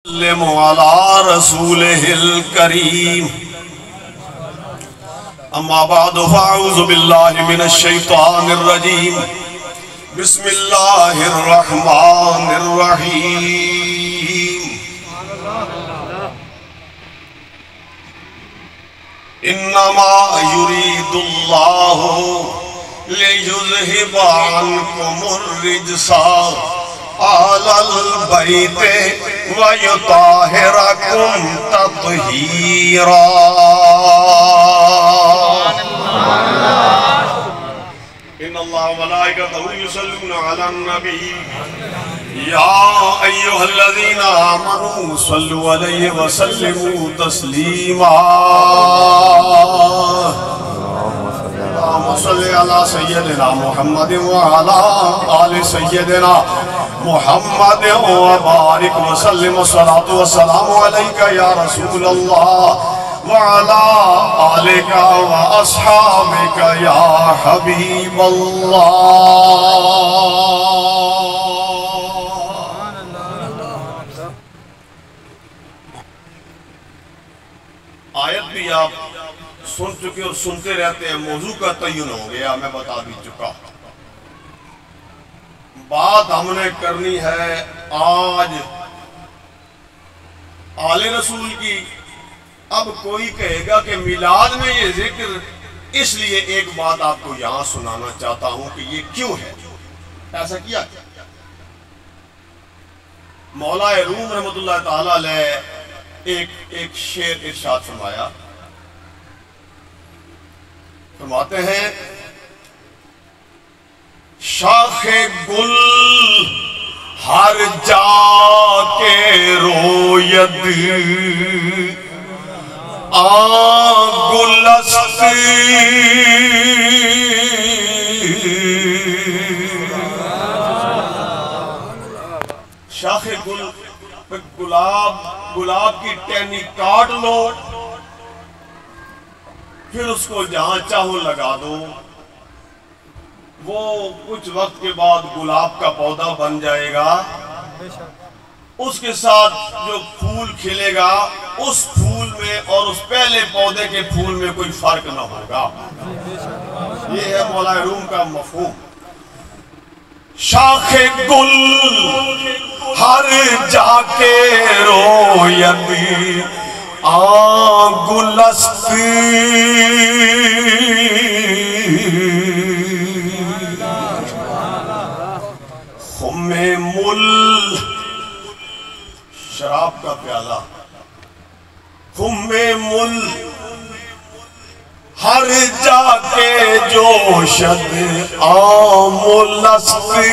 अला रसूलिहिल करीम अम्मा बादु फ़अऊज़ु बिल्लाहि मिनश शैतानिर रजीम बिस्मिल्लाहिर रहमानिर रहीम इन्नमा युरीदुल्लाहु लियुज़हिबा अन्कुमुर रिज्सा अहलल बैते व युताहिरकुम तत्हीरा। इन्नल्लाह व मलाइकतहु युसल्लूना अलन नबी या अय्युहल्लज़ीना आमनू सल्लु अलैहि व सल्लिमू तस्लीमा। सल्ली अला सय्यदिना मुहम्मद व अला आलि सय्यदिना मुहम्मद व बारिक व सल्लिम सलातु व सलामु अलैका या रसूल अल्लाह व अला आलिका व अस्हाबिका या हबीब अल्लाह। आयत भी आप सुन चुके और सुनते रहते हैं। मौजू का तय्युन हो गया, मैं बता भी चुका। बात हमने करनी है आज आले रसूल की। अब कोई कहेगा कि मिलाद में ये जिक्र, इसलिए एक बात आपको यहां सुनाना चाहता हूं कि ये क्यों है, ऐसा किया। मौला रूम रहमतुल्लाह ताला अलैह एक शेर इरशाद फरमाते हैं, शाखे गुल हर जाके रोयद गुलस्त शाखे गुल, गुलाब की टहनी काट लो, फिर उसको जहां चाहो लगा दो। वो कुछ वक्त के बाद गुलाब का पौधा बन जाएगा। उसके साथ जो फूल खिलेगा, उस फूल में और उस पहले पौधे के फूल में कोई फर्क ना होगा। ये है मौला रूम का मफहूम। शाखे गुल हर जाके रोयदी गुलस्ती खुमे मुल, शराब का प्याला, खुमे मुल हर जाके जोशद आमुलस्ती।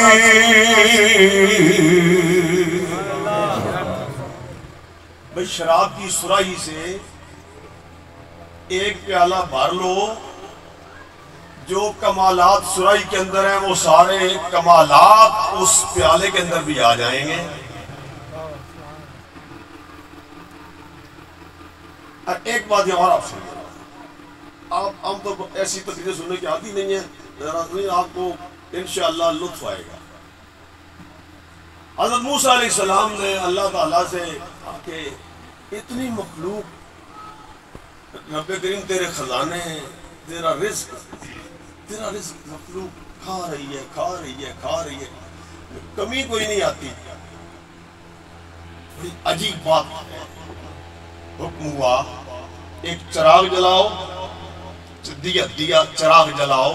भाई शराब की सुराही से एक प्याला भर लो, जो कमालात सुराही के अंदर हैं वो सारे कमालात उस प्याले के अंदर भी आ जाएंगे। और एक बात और आपसे, आप हम तो ऐसी तकरीरें सुनने की आती नहीं है, आपको इंशाअल्लाह लुत्फ आएगा। हज़रत मूसा अलैहिस्सलाम ने अल्लाह ताला से आके इतनी मखलूक, रब्बे करीम तेरे खजाने हैं, तेरा रिज्क मखलूक खा रही है, कमी कोई नहीं आती। बड़ी अजीब बात है। हुक्म हुआ एक चिराग जलाओ, दिया चिराग जलाओ,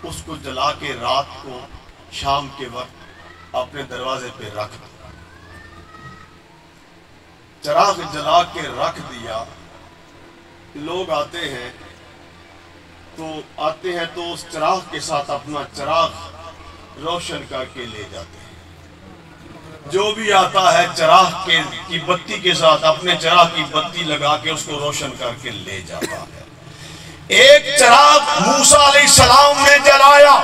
उसको जला के रात को शाम के वक्त अपने दरवाजे पे रख दो। चिराग जला के रख दिया। लोग आते हैं तो उस चिराग के साथ अपना चिराग रोशन करके ले जाते हैं। जो भी आता है चिराग की बत्ती के साथ अपने चिराग की बत्ती लगा के उसको रोशन करके ले जाता है। एक चिराग मूसा अलैहिस्सलाम ने जलाया,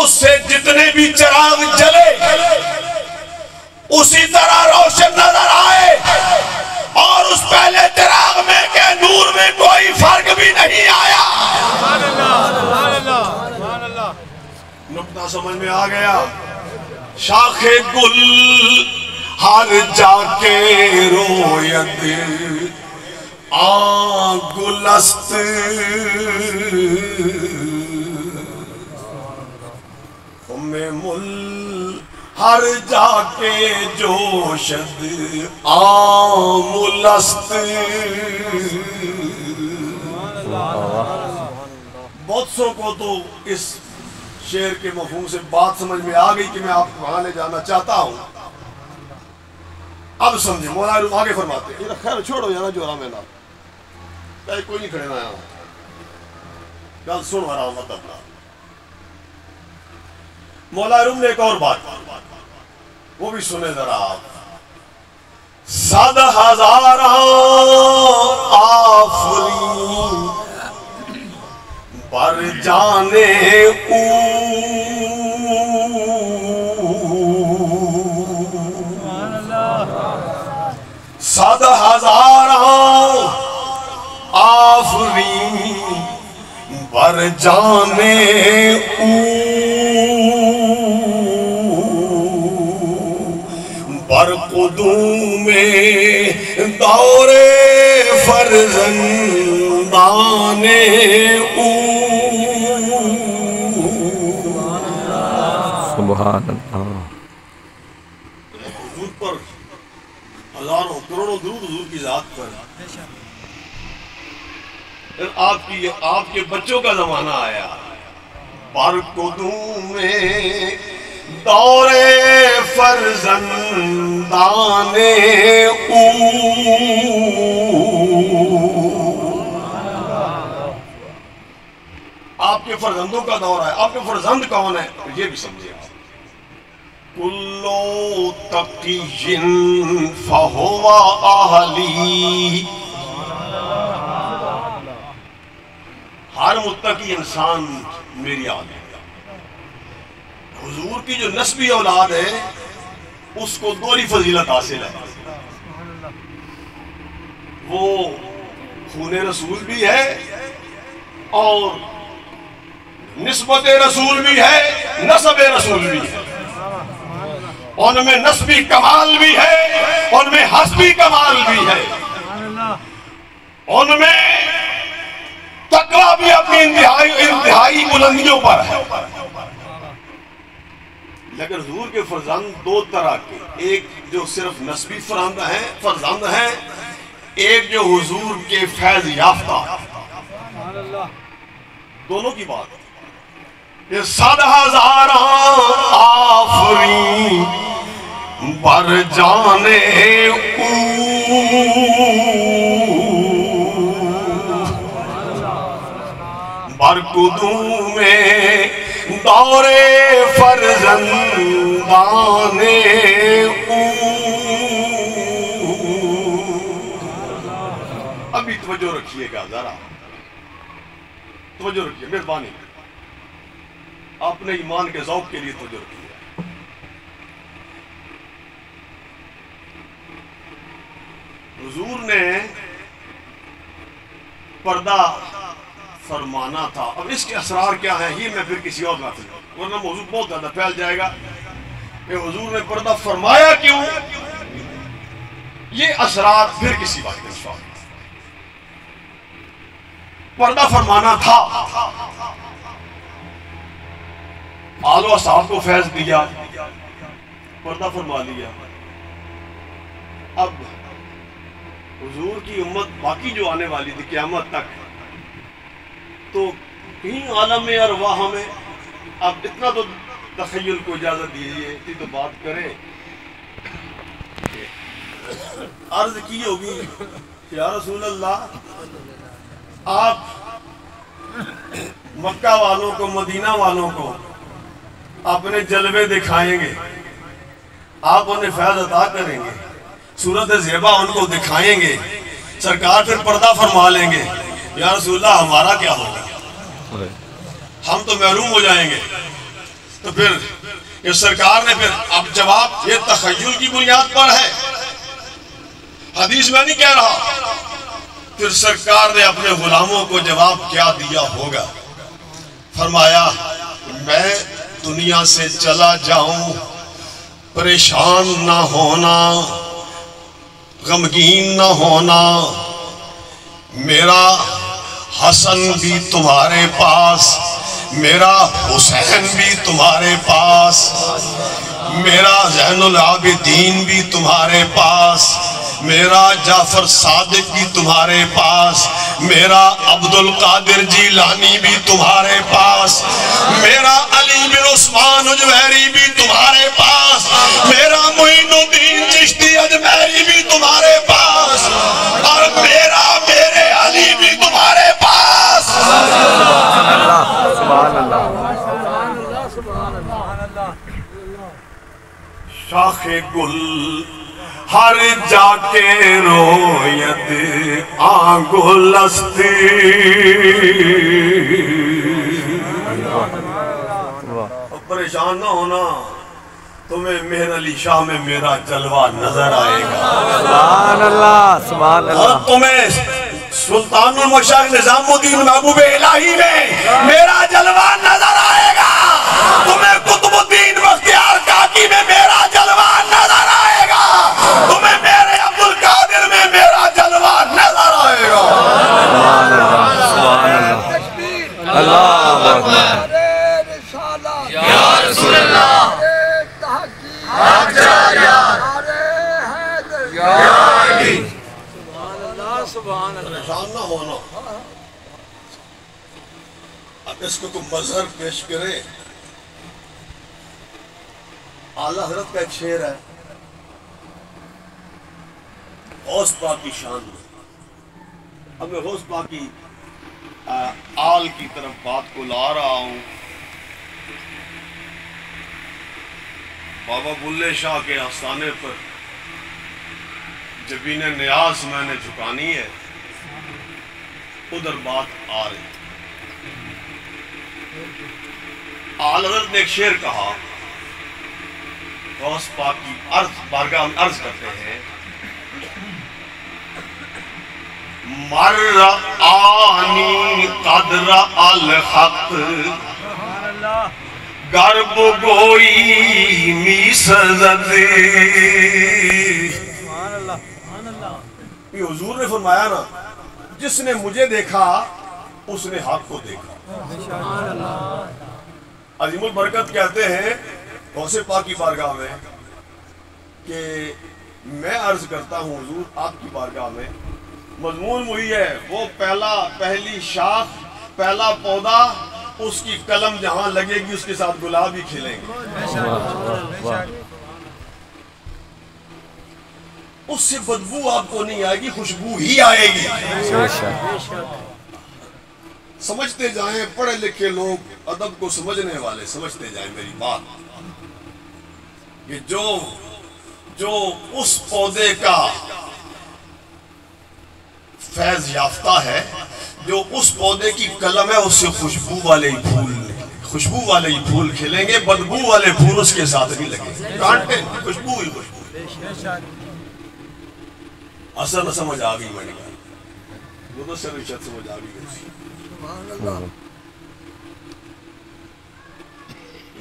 उससे जितने भी चिराग जले उसी तरह रोशन नजर आए, और उस पहले चिराग में के नूर में कोई फर्क भी नहीं आया। नुक्ता समझ में आ गया। शाखे गुल हर जाके रोयत आगुलस्त में मुल हर जाके जोशद आमुलस्त। बहुत सौ को तो इस शेर के मफहूम से बात समझ में आ गई कि मैं आपको वहां ले जाना चाहता हूं। अब समझे मौला रूम आगे फरमाते हैं, खैर छोड़ो यार जोरा में ना चाहे कोई नहीं खड़े ना यहाँ गल सुन रहा हूं मतलब। मौला रूम ने एक और बात वो भी सुने जरा आप। 7,000 आफरीन पर जाने 7,000 आफरीन पर जाने पर कुदूमे दौरे फरजंदाने सुभान अल्लाह। हुजूर पर हजारों करोड़ों दुरूद हुजूर की जात पर। आपके बच्चों का जमाना आया पर कुदूमे दौरे फरजंदाने आपके फरजंदों का दौर है। आपके फरजंद कौन है ये भी समझिए। कुल्लो तक़िय्यिन फहुवा अहली। हर मुत्तकी इंसान मेरी आदत। हुजूर की जो नस्बी औलाद है उसको दोहरी फजीलत हासिल है। वो खूने रसूल भी है और निस्बत रसूल भी है, नस्ब रसूल भी है। उनमें नस्बी कमाल भी है, उनमें हस्बी कमाल भी है, उनमें तकवा भी अपनी इंतहाई बुलंदियों पर है। लेकिन हुजूर के फरजंद दो तरह के, एक जो सिर्फ नस्बी फरजंद हैं, एक जो हुजूर के फैज याफ्ता। दोनों की बात। ये 7,000 आफरीन पर जाने बरकुदूमे दौरे फरजंदाने। अभी तवज्जो रखिएगा जरा, तवज्जो रखिए मेहरबानी, अपने ईमान के ज़ौक़ के लिए तवज्जो रखिए। हुजूर ने पर्दा फरमाना था। अब इसके असरार क्या हैं ये मैं फिर किसी और बात, वरना मौजूद बहुत ज्यादा फैल जाएगा कि हुजूर ने पर्दा फरमाया क्यों, ये असरार फिर किसी बात में। पर्दा फरमाना था, आलो साहब को फैज दिया, पर्दा फरमा लिया। अब हुजूर की उम्मत बाकी जो आने वाली थी क़यामत तक, तो कहीं आलम में अरवाह में अब इतना तो तख़य्युल को इजाजत दीजिए, इतनी तो बात करें। अर्ज की होगी या रसूल अल्लाह, आप मक्का वालों को, मदीना वालों को अपने जलवे दिखाएंगे, आप उन्हें फैज़ अता करेंगे, सूरत ज़ेबा उनको दिखाएंगे, सरकार फिर पर्दा फरमा लेंगे। या रसूलल्लाह हमारा क्या होगा, हम तो महरूम हो जाएंगे। तो फिर ये सरकार ने फिर अब जवाब ये तख़य्युल की बुनियाद पर है, हदीस में नहीं कह रहा। फिर सरकार ने अपने गुलामों को जवाब क्या दिया होगा, फरमाया मैं दुनिया से चला जाऊं परेशान ना होना, गमगीन ना होना। मेरा हसन भी तुम्हारे पास, मेरा हुसैन भी तुम्हारे पास, मेरा ज़ैनुल आबिदीन भी तुम्हारे पास, मेरा जाफर सादिक भी तुम्हारे पास, मेरा अब्दुल कादिर जीलानी भी तुम्हारे पास, मेरा अली बिन उस्मान उजवैरी भी तुम्हारे पास, मेरा मुइनुद्दीन चिश्ती अजमेरी भी तुम्हारे पास, और मेरा मेरे अली भी तुम्हारे पास। शाखे गुल हर जाके रोयत आंगुलस्ती, परेशान ना होना, तुम्हें मेहर अली शाह में मेरा जलवा नजर आएगा। सुभान अल्लाह, सुभान अल्लाह। और तुम्हें सुल्तानुल मशाइख निजामुद्दीन महबूब इलाही में मेरा जलवा नजर आएगा। तुम्हें कुतुबुद्दीन बख्तियार काकी में मेरा जलवा नजर आएगा। तुम्हें मेरे अब्दुल कादिर में मेरा जलवा नजर आएगा। परेशान ना होना। अब इसको कोई मजहर पेश करे। आला हजरत का एक शेर है, गौस पाक की शान में। अब मैं गौस पाक की आल की तरफ बात को ला रहा हूं। बाबा बुल्ले शाह के आस्थाने पर जबीन न्याज मैंने झुकानी है, उधर बात आ रही। आला हजरत ने एक शेर कहा, गौस पाक की बारगाह में अर्ज करते हैं, मर आनी कदर अल हक गर्ब गोई मीसदे। ये हुजूर ने फरमाया ना, जिसने मुझे देखा उसने हक को देखा। अजीमुल बरकत कहते हैं गौसे पाक की बारगाह में कि मैं अर्ज करता हूँ हुजूर आपकी बारगाह में, मजमून वही है, वो पहली शाख, पहला पौधा, उसकी कलम जहां लगेगी उसके साथ गुलाब ही खिलेंगे। उससे बदबू आपको नहीं आएगी, खुशबू ही आएगी। समझते जाएं, पढ़े लिखे लोग, अदब को समझने वाले समझते जाएं मेरी बात, कि जो उस पौधे का फैज याफ्ता है, जो उस पौधे की कलम है, उससे खुशबू वाले ही फूल खिलेंगे, बदबू वाले फूल उसके साथ नहीं लगेंगे। कांटे खुशबू ही खुशबू। असल न समझ आ गई मैंने कहा, वो तो सर समझ आ गई।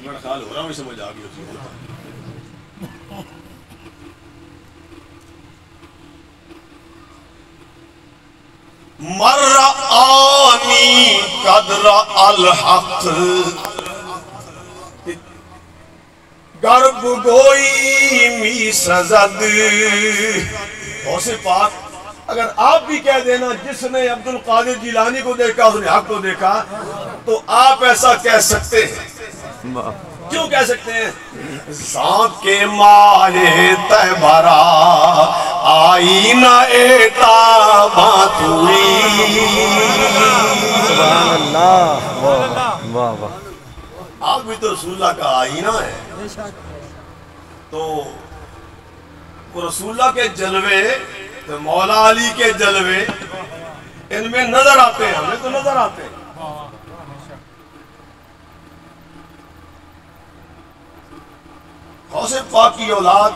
मेरा ख्याल हो रहा है समझ आ गई। मर्रा आनी कदरा अल हक गर्ब गोई मी सजद। गौसे पाक, अगर आप भी कह देना जिसने अब्दुल कादिर जिलानी को देखा उसने हक को देखा, तो आप ऐसा कह सकते हैं। क्यों कह सकते हैं? के माहे तहबारा आई न एता बातुई। आप भी तो रसूलुल्लाह का आईना है, तो रसूलुल्लाह के जलवे, तो मौला अली के जलवे इनमें नजर आते हैं, हमें तो नजर आते हैं। गौसे पाक की औलाद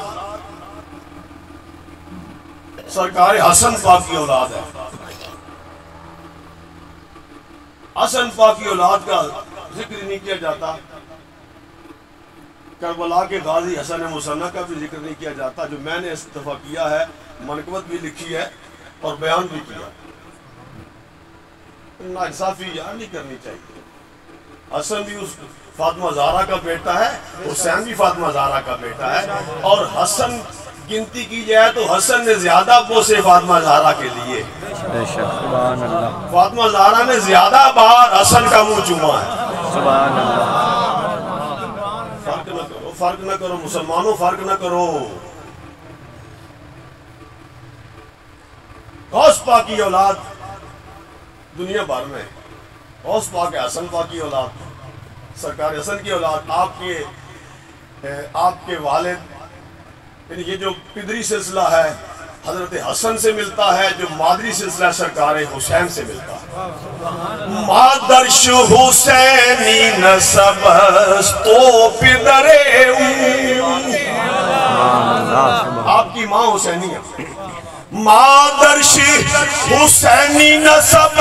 सरकार हसन पाक की औलाद है। हसन पाक की औलाद का जिक्र नहीं किया जाता। करबला के गाजी हसन मुसन्ना का भी जिक्र नहीं किया जाता, जो मैंने इस दफा किया है, मनकबत भी लिखी है और बयान भी किया। नाइंसाफी यार नहीं करनी चाहिए। हसन भी उस फातिमा ज़हरा का बेटा है, हुसैन भी फातिमा ज़हरा का बेटा है, और हसन गिनती की जाए तो हसन ने ज्यादा बोसे फातिमा ज़हरा के लिए। फातिमा ज़हरा ने ज्यादा बार हसन का मुंह चूमा है। फर्क न करो मुसलमानों, फर्क न करो। गौस पाक की औलाद दुनिया भर में, गौस पाक हसन पाक की औलाद, सरकार हसन की औलाद, आपके वालिद, यानी ये जो पिदरी सिलसिला है हजरत हसन से मिलता है, जो मादरी सिलसिला सरकार हुसैन से मिलता है। मादर्श हुसैनी नसब तो पिदरे, आपकी माँ हुसैनी है। मादर्श हुसैनी नसब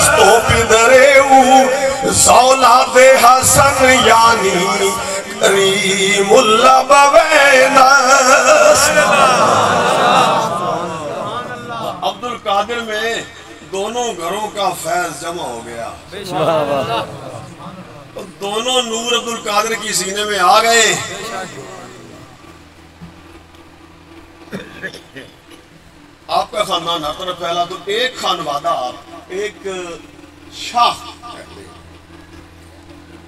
तो पिदरे औलादे हसन यानी करीमुल्लाह बवैना। अब्दुल कादिर में दोनों घरों का फैज जमा हो गया, तो दोनों नूर अब्दुल कादिर की सीने में आ गए। आपका खानदान हर तरफ फैला, तो एक खानवादा, एक शाख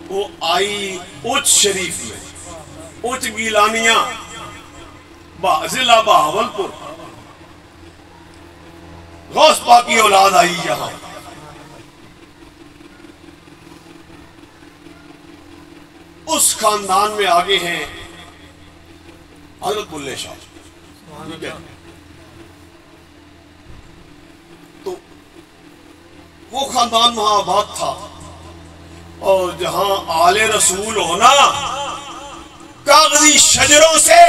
वो आई उच्च शरीफ में, उच्च गीलानिया जिला बहावलपुर, गौस पाक की औलाद आई यहां। उस खानदान में आगे हैं हजरत बुल्ले शाह, ठीक है। तो वो खानदान वहां आबाद था, और जहां आले रसूल होना कागजी शजरों से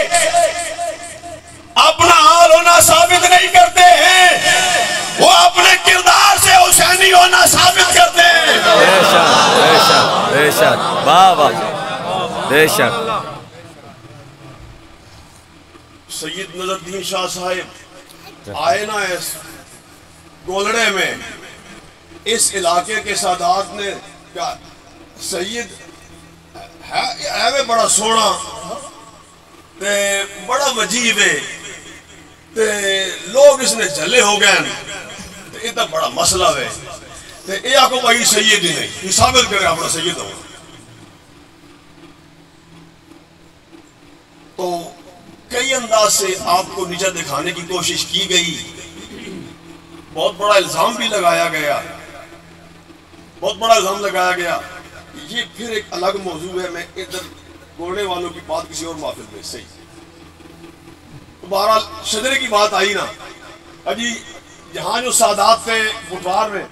अपना हाल होना साबित नहीं करते हैं, वो अपने किरदार से हुसैनी होना साबित करते हैं। बेशक बेशक वाह वाह बेशक। सैयद नजरुद्दीन शाह साहिब आए ना इस गोलड़े में, इस इलाके के सादात ने क्या सैयद है वे बड़ा सोना ते बड़ा वजीब है, ते लोग इसने झले हो गए, ये तो बड़ा मसला है, ते ये आपको भाई सैयद ही नहीं, ये साबित करे अपना सैयद हो। तो कई अंदाज से आपको नीचा दिखाने की कोशिश की गई, बहुत बड़ा इल्जाम भी लगाया गया, बहुत बड़ा इल्जाम लगाया गया। ये फिर एक अलग मौजू है, मैं इधर बोलने वालों की बात किसी और महफिल में सही। तो बहरहाल शजरे की बात आई ना, अजी यहाँ जो सादात थे बुटवार में,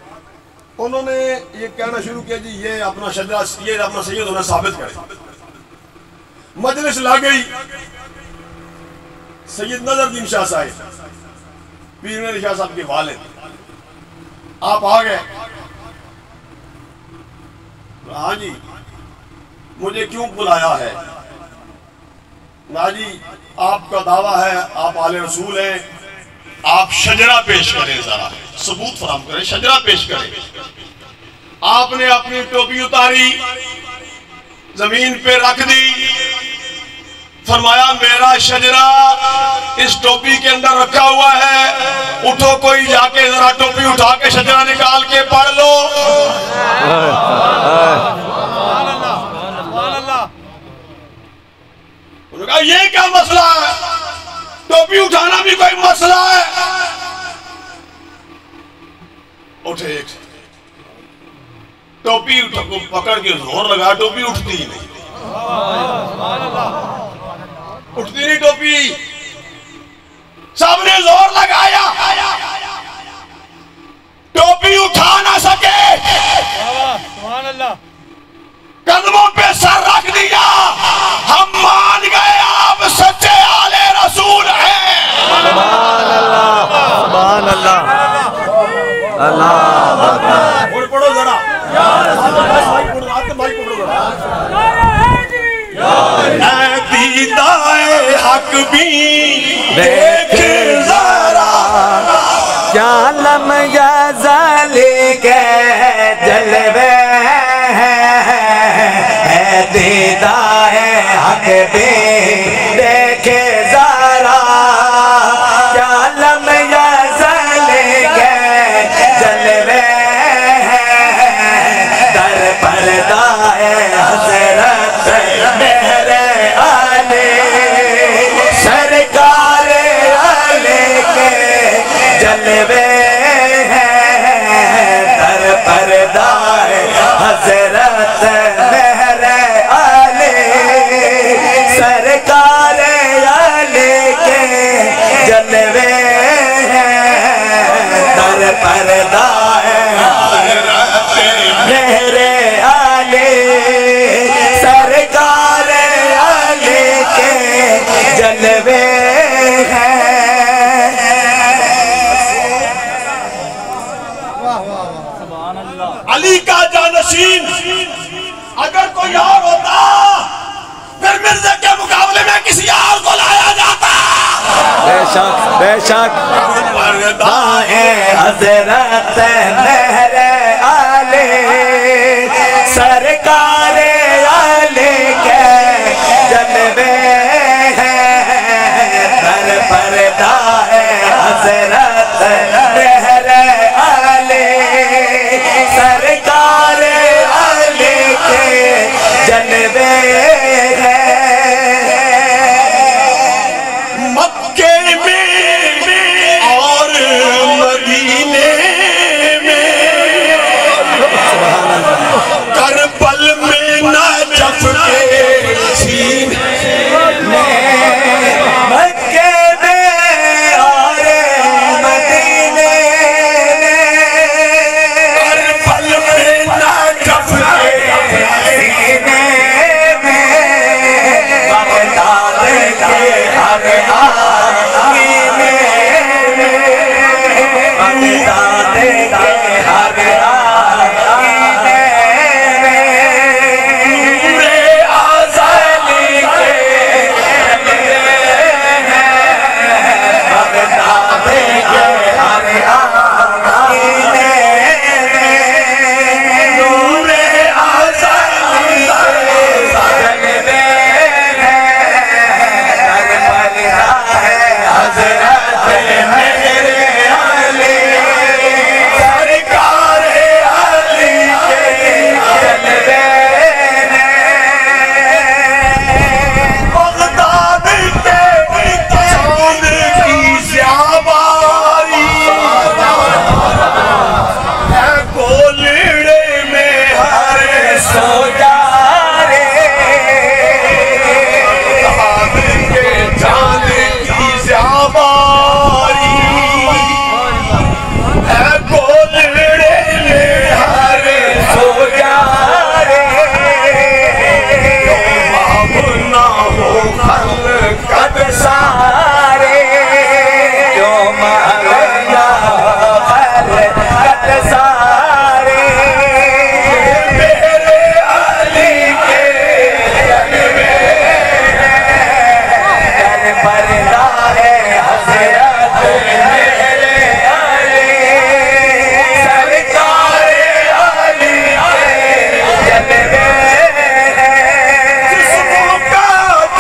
उन्होंने ये कहना शुरू किया जी ये अपना शजरा, ये अपना सैयद होना साबित करे। मजलिस ला गई, सैयद नजरुद्दीन शाह साहिब, पीर मेरे शाह साहब के वालिद, आप आ गए। हाँ जी, मुझे क्यों बुलाया है? ना जी, आपका दावा है आप आले रसूल हैं, आप शजरा पेश करें, जरा सबूत फराम करें, शजरा पेश करें। आपने अपनी टोपी उतारी, जमीन पे रख दी, फरमाया मेरा शजरा इस टोपी के अंदर रखा हुआ है, उठो कोई जाके जरा टोपी उठा के शजरा निकाल के पढ़ लो। उन्होंने कहा ये क्या मसला है, टोपी उठाना भी कोई मसला है? उठे, टोपी को पकड़ के जोर लगा, टोपी उठती ही नहीं, उठती नहीं टोपी। सबने जोर लगाया, टोपी उठा ना सके, कदमों पे सर रख दिया। हम मान गए आप सच्चे आले रसूल हैं। सुभान अल्लाह, सुभान अल्लाह, अल्लाह अकबर। पढ़ो जरा, तक भी देख जरा क्या लम गज़ली के जलवे है दीदाए हक भी देखे जरा क्या लम गज़ली के जलवे दर पर्दाए हज़रत मेरे आले सरकार आले के जलवे दर पर्दाए हज़रत मेरे आले सरकार आले के जलवे दर पर्दाए मेरे आले सरकार आले के जलवे अली का जानशीन अगर कोई और होता फिर मिर्जा के मुकाबले में किसी और को लाया जाता। बेशक बेशक हज़रत मेरे आले सरकार आले के जलवे दर पर्दा है हज़रत मेरे आले सरकार आले के जलवे मक्के में और मदीने में करबल में नजफ के सीने मक्के में और मदीने करबल में नजफ के सीने में बगदाद के हर आईने में बगदाद के हर आईने में आज़ादी के बगदाद के हर आईने में नूरे आज़ादी के जलवे दर पर्दा है हज़रत मेरे आले सरकार आले के जलवे बगदाद के चांद की ज़्याबारी है कोलिड़े में हर सो जा रे बगदाद के चांद की ज़्याबारी है कोलिड़े में हर सो जा रे ना हो कद सारे क्यों मांगना कद सारे मेरे अली के जलवे दर पर्दा है हज़रत मेरे अली सरकार अली के जलवे जिस्मों का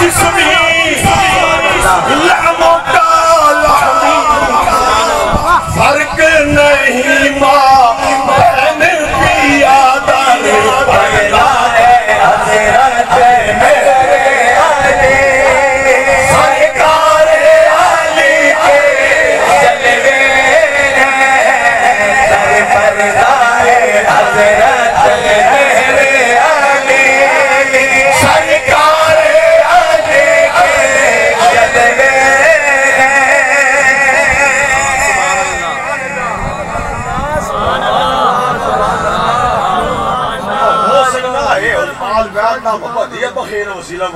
जिस्मी लहमों का लहमी फर्क नहीं माँ बहन पिया दर पर्दा है हज़रत मेरे अली सरकार अली के जलवे दर पर्दा है हज़रत मेरे अली सरकार अली के जलवे हो सकता है और पाल बैठ ना मोहब्बत ये बखेर वसीला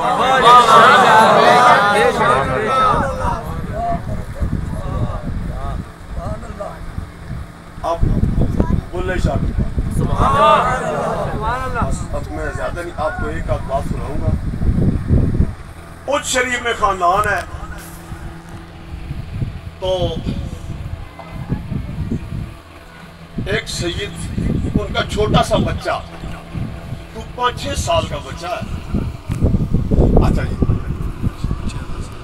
अब बोले शादी अब मैं ज्यादा नहीं आपको एक आध बात सुनाऊंगा। वो कुछ शरीफ में खानदान है तो एक सैयद, उनका छोटा सा बच्चा, तो 5-6 साल का बच्चा है। अच्छा जी,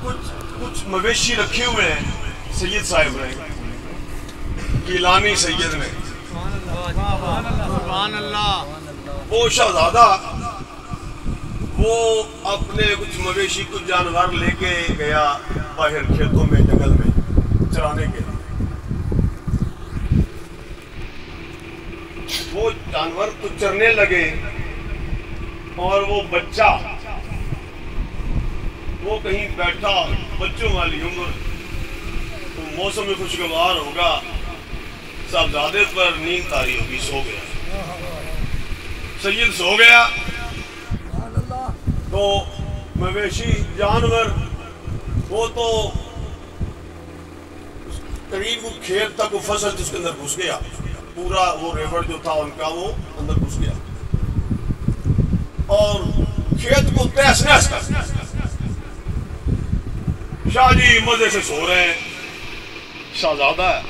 कुछ मवेशी रखे हुए हैं सैयद साहब ने, गिलानी सैयद ने। वो शहजादा वो अपने कुछ मवेशी, कुछ जानवर लेके गया बाहर खेतों में, जंगल में चराने के लिए। वो जानवर तो चरने लगे और वो बच्चा वो कहीं बैठा, बच्चों वाली उम्र, तो मौसम में खुशगवार होगा, साहबजादे पर नींद तारी होगी, सो गया। सैयद सो गया तो मवेशी जानवर वो तो करीब खेत तक, वो फसल जिसके अंदर घुस गया, पूरा वो रेवड़ जो था उनका वो अंदर घुस गया और खेत को तहस नहस कर। शाह जी मजे से सो रहे हैं, शहजादा है,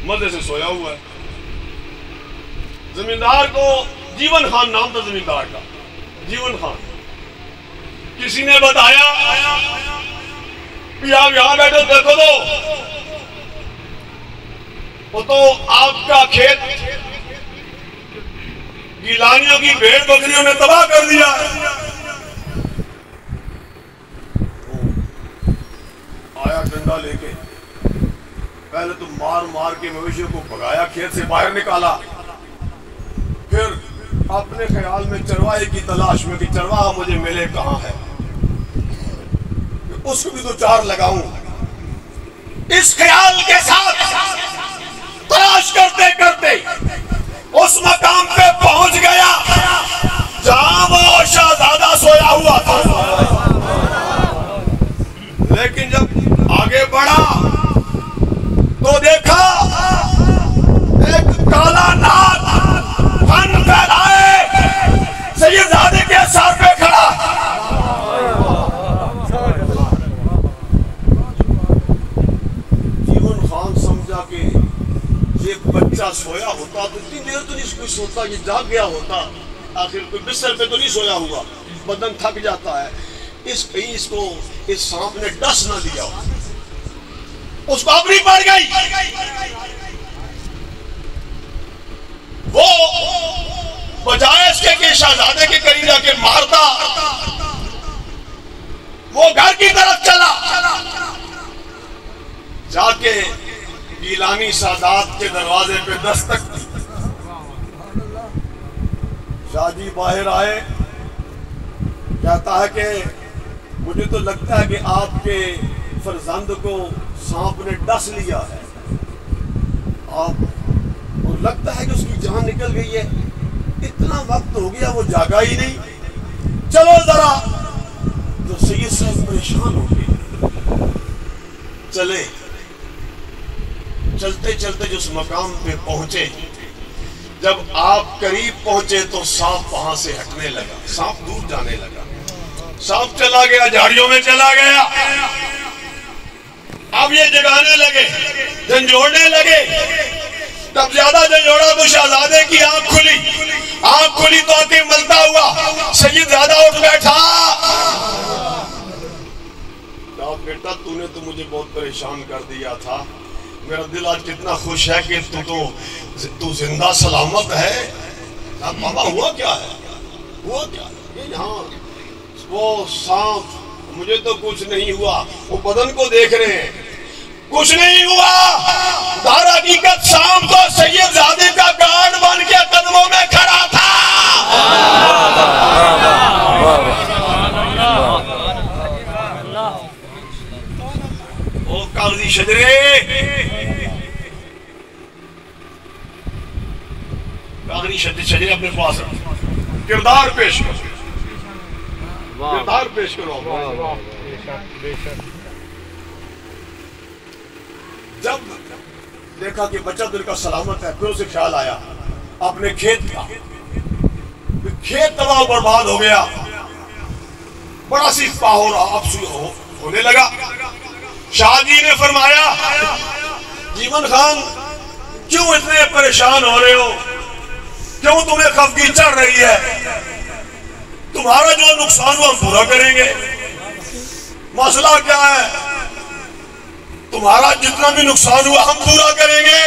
मजे से सोया हुआ है। जमींदार को, जीवन खान नाम था जमींदार का, जीवन खान, किसी ने बताया कि आप यहां बैठो, देखो वो तो आपका खेत गिलानियों की भेड़ बकरियों ने तबाह कर दिया। आया डंडा लेके, पहले तो मार मार के मवेशियों को भगाया, खेत से बाहर निकाला, फिर अपने ख्याल में चरवाहे की तलाश में कि चरवाहा मुझे मिले कहां है, उसको भी तो 4 लगाऊं। इस ख्याल के साथ तलाश करते करते उस मकाम पे पहुंच गया जहां वो शहजादा सोया हुआ था। लेकिन जब आगे बढ़ा तो देखा एक काला नाग फन फैलाए सैयदजादे के सर पे खड़ा। जीवन खान समझा कि ये बच्चा सोया होता तो इतनी देर तो नहीं कोई सोता, ये जाग गया होता, आखिर कोई बिस्तर पे तो नहीं सोया हुआ, बदन थक जाता है, इस कहीं इसको इस सांप ने डस ना दिया, उसको अपनी पड़ गई। वो बजाय इसके कि शहजादे के करीब जाके मारता, वो घर की तरफ चला, जाके गिलानी सादात के दरवाजे पे दस्तक दी। शाहजी बाहर आए, कहता है कि मुझे तो लगता है कि आपके फरजंद को सांप ने डस लिया है, आप, और लगता है कि उसकी जान निकल गई है, इतना वक्त हो गया वो जागा ही नहीं, चलो जरा। तो सैयद साहब परेशान हो गए, चले, चलते चलते जिस मकाम पे पहुंचे, जब आप करीब पहुंचे तो सांप वहां से हटने लगा, सांप दूर जाने लगा, सांप चला गया, झाड़ियों में चला गया। अब ये जगाने लगे, झंझोड़ने लगे, तब ज्यादा झंझोड़ा तो शहजादे की आंख खुली, आंख खुली तो आके मलता हुआ सैयदजादा उठ बैठा। बेटा तूने तो मुझे बहुत परेशान कर दिया था, मेरा दिल आज कितना खुश है कि तू जिंदा सलामत है। बाबा हुआ क्या है, हुआ क्या है? ये यहाँ वो सांप, मुझे तो कुछ नहीं हुआ, वो बदन को देख रहे हैं, कुछ नहीं हुआ। दर हकीकत सांप तो सैयदजादे का गार्ड बन के कदमों में खड़ा था। ओ कागजी शजरे, कागजी शजरे अपने पास रखो, किरदार पेश करो, किरदार पेश करो। जब देखा कि बच्चा दिल का सलामत है, फिर उसे ख्याल आया अपने खेत का, खेत तबाह बर्बाद हो गया, बड़ा सिफा हो रहा होने लगा। शाह जी ने फरमाया, जीवन खान क्यों इतने परेशान हो रहे हो, क्यों तुम्हें खफगी चढ़ रही है? तुम्हारा जो नुकसान हुआ हम पूरा करेंगे। मसला क्या है? तुम्हारा जितना भी नुकसान हुआ हम पूरा करेंगे।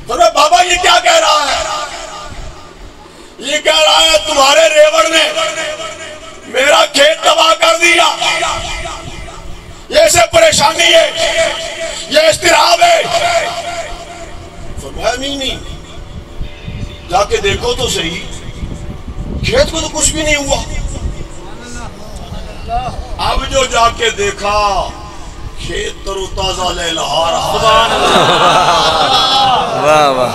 तो बाबा ये क्या कह रहा है? ये कह रहा है तुम्हारे रेवड़ ने मेरा खेत तबाह कर दिया, ये ऐसे परेशानी है, ये इस्तिराब है। फरमाया नहीं, जाके देखो तो सही, खेत को तो कुछ भी नहीं हुआ। अब जो जाके देखा, खेत तरोताजा लहलहा रहा। वाह वाह।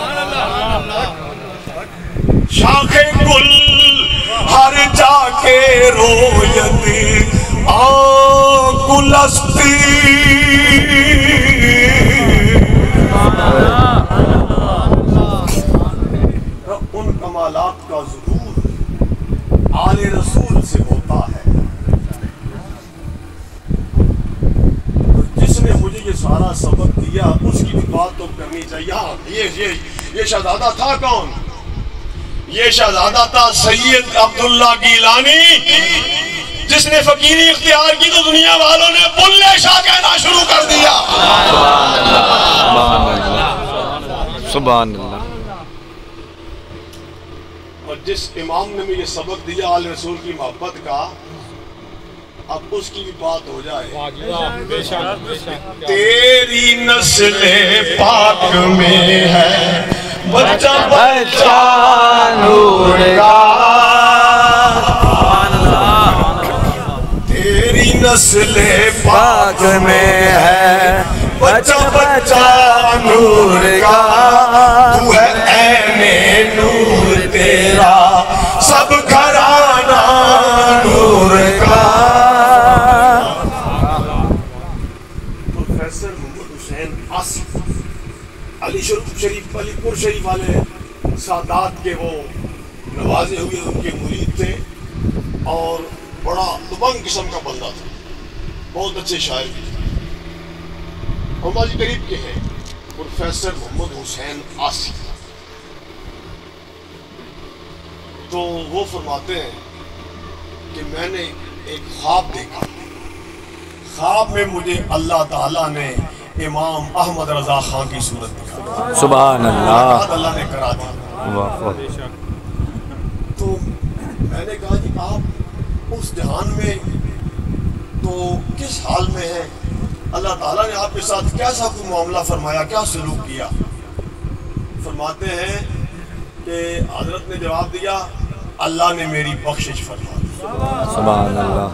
शाखे गुल हर जाके रोयत गुलस्ती, उन कमालात का ज़ुहूर आले रसूल से होता है। तो जिसने मुझे ये सारा सबक दिया उसकी भी बात तो करनी चाहिए। हाँ, ये शहजादा था कौन? ये शहजादा था सैयद अब्दुल्ला गीलानी, जिसने फकीरी इख्तियार की तो दुनिया वालों ने बुल्ले शाह कहना शुरू कर दिया। सुभान अल्लाह। और जिस इमाम ने मुझे सबक दिया आले रसूल की मोहब्बत का, अब उसकी भी बात हो जाए। तेरी नस्ले पाक में है बच्चा बच्चा नूर का, तेरी नस्ले पाक में है बच्चा बच्चा नूर का, तू है ऐने नूर तेरा सब घराना नूर का। प्रोफेसर मोहम्मद हुसैन आसिफ अलीपुर शरीफ वाले सादात के वो नवाजे हुए उनके मुरीद थे और बड़ा दबंग किस्म का बंदा था, बहुत अच्छे शायर भी थे। हमारे करीब के हैं प्रोफेसर मोहम्मद हुसैन आसिफ। तो वो फरमाते हैं कि मैंने एक ख्वाब देखा, ख्वाब में मुझे अल्लाह ताला ने इमाम अहमद रजा खान की सूरत दिखा। सुभान अल्लाह। अल्लाह ने करा दी। तो मैंने कहा कि आप उस जहान में तो किस हाल में है? अल्लाह ताला ने आपके साथ कैसा कोई मामला फरमाया, क्या सलूक किया? फरमाते हैं कि हजरत ने जवाब दिया, अल्लाह ने मेरी बख्शिश फरमा दी। सुभान अल्लाह।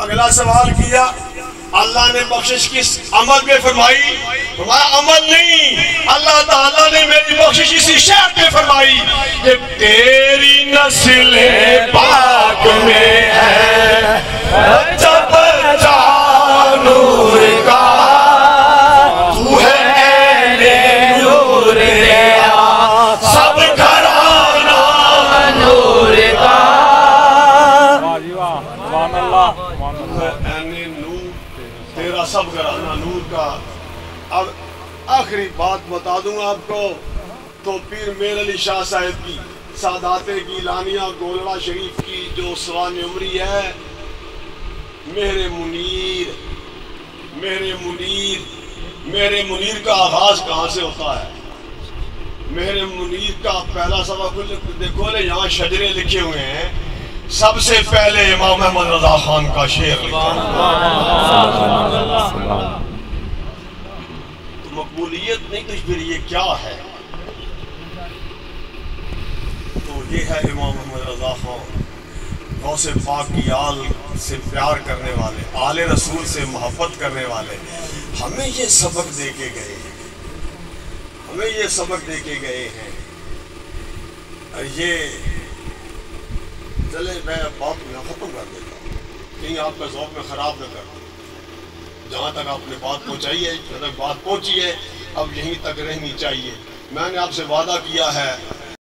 अगला सवाल किया, अल्लाह ने बख्शिश किस अमल में फरमाई? फरमाया अमल नहीं, अल्लाह ताला ने मेरी बख्शिश इसी शर्त में फरमाई कि तेरी नस्ल पाक में है बच्चा बच्चा नूर का, तू है ऐने नूर तेरा सब घराना नूर का। ऐने नूर तेरा सब घराना नूर का। अब आखिरी बात बता दूंगा आपको, तो पीर मेर अली शाह साहब की सादाते गीलानिया गोलड़ा शरीफ की जो सवान उमरी है, मेरे मुनीर का आगाज कहाँ से होता है? मेरे मुनीर का पहला सबक देखो ना, यहाँ शजरे लिखे हुए हैं, सबसे पहले इमाम अहमद रजा खान का शेर लिखा। तो मकबूलियत नहीं तो फिर ये क्या है? तो ये है इमाम अहमद रजा खान, गौसे पाक की आल से प्यार करने वाले, आले रसूल से मोहब्बत करने वाले, हमें ये सबक दे के गए हैं, हमें ये सबक दे के गए हैं। ये चले मैं बात यहाँ ख़त्म कर देता हूँ, कहीं आपका ज़ौक़ में ख़राब न कर दूँ। जहाँ तक आपने बात पहुँचाई है, जहाँ तक बात पहुँची है, अब यहीं तक रहनी चाहिए। मैंने आपसे वादा किया है